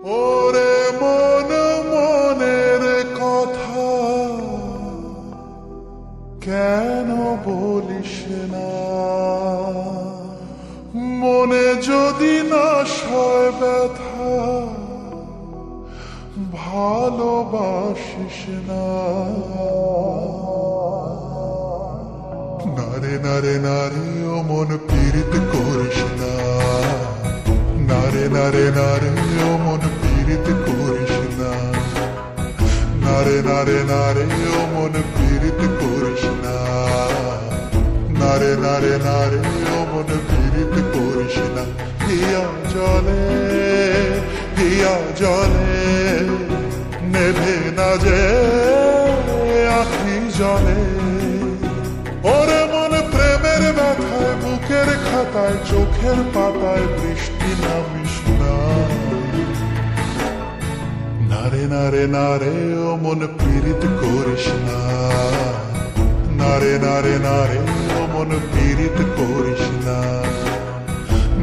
ওরে মন মনের কথা কেন বলিস না, মনে যদি না সয় ব্যথা ভালোবাসিস না। নারে নারে নারে ও মন পীড়িত করিস না, নারে নারে নারে ও মন পীড়িত করিস না, নারে নারে নারে ও মন পীড়িত করিস না, নারে নারে নারে ও মন পীড়িত করিস না। হিয়া জলে হিয়া জলে নেভে না যে আখি জলে, ওরে মন প্রেমের ব্যথায় বুকের খাতায় চোখের পাতায় বৃষ্টি নামিস না। নারে নারে নারে ও মন পীড়িত করিস না, নারে নারে নারে ও মন পীড়িত করিস না,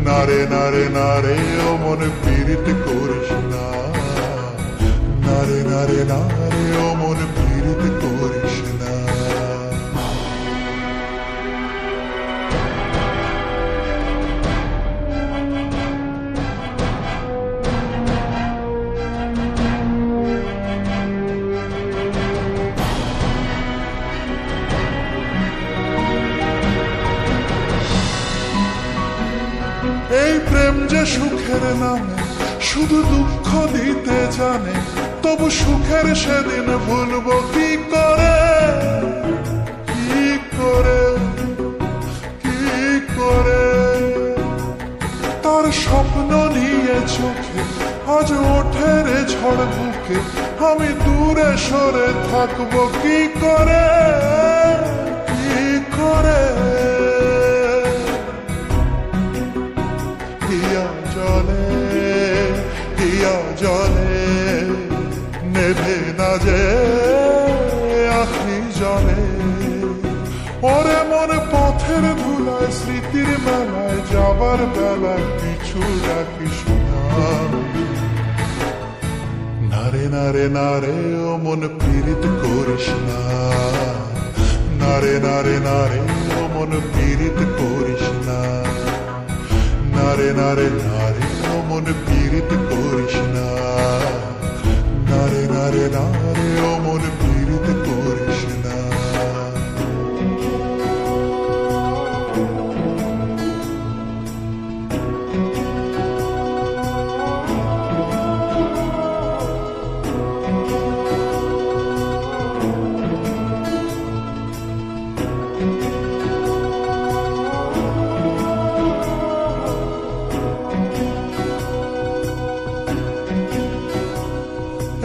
নারে নারে নারে ও মন পীড়িত করিস না, নারে নারে নারে ও মন পীড়িত করিস না। এই প্রেম যে সুখের নামে শুধু দুঃখ দিতে জানে, তবু সুখের সেদিন ভুলবো কি করে, কি করে, কি করে। তার স্বপ্ন নিয়ে চোখে আজ ওঠে রে ঝড় বুকে, আমি দূরে সরে থাকবো কি করে, কি করে। হিয়া জলে হিয়া জলে নেভে না যে আখি জলে, ওরে মনে পথের ধুলায় স্মৃতির মেলায় যাবার বেলায় পিছু রাখিস না। নারে নারে নারে ও মন পীড়িত করিস না, নারে নারে নারে ও মন পীড়িত করিস না, নারে নারে নারে ও মন পীড়িত করিস না, নারে নারে নারে ও মন পীড়িত করিস না।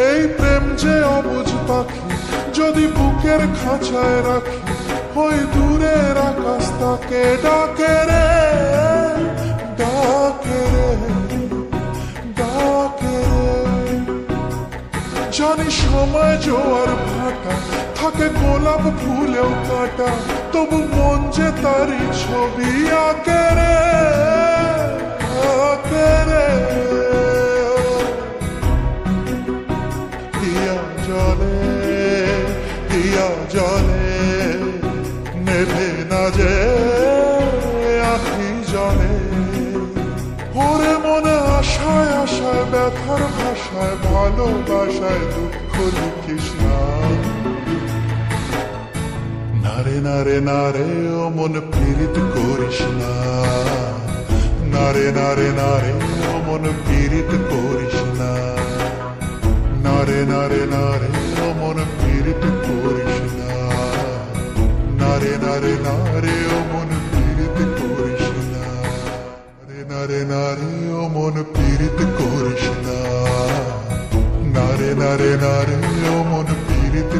এই প্রেম যে অবুঝ পাখি যদি বুকের খাঁচায় রাখি, ওই দূরের আকাশ তাকে ডাকে রে, ডাকে রে, ডাকে রে। জানি সময় জোয়ার ভাটা থাকে গোলাপ ফুলেও কাটা, তবু মন যে তারই ছবি আঁকে রে, আঁকে রে। হিয়া জলে হিয়া জলে নেভে না যে আখি জলে, ওরে মনে আশায় আশায় ব্যথার ভাষায় ভালোবাসায় দুঃখ লিখিস না। নারে নারে নারে ও মন পীড়িত করিস না, নারে নারে নারে ও মন পীড়িত করিস না, নারে নারে নারে ও মন পীড়িত করিস না, নারে নারে নারে ও মন পীড়িত করিস না, নারে নারে ও মন পীড়িত করিস না, নারে নারে নারে ও মন পীড়িত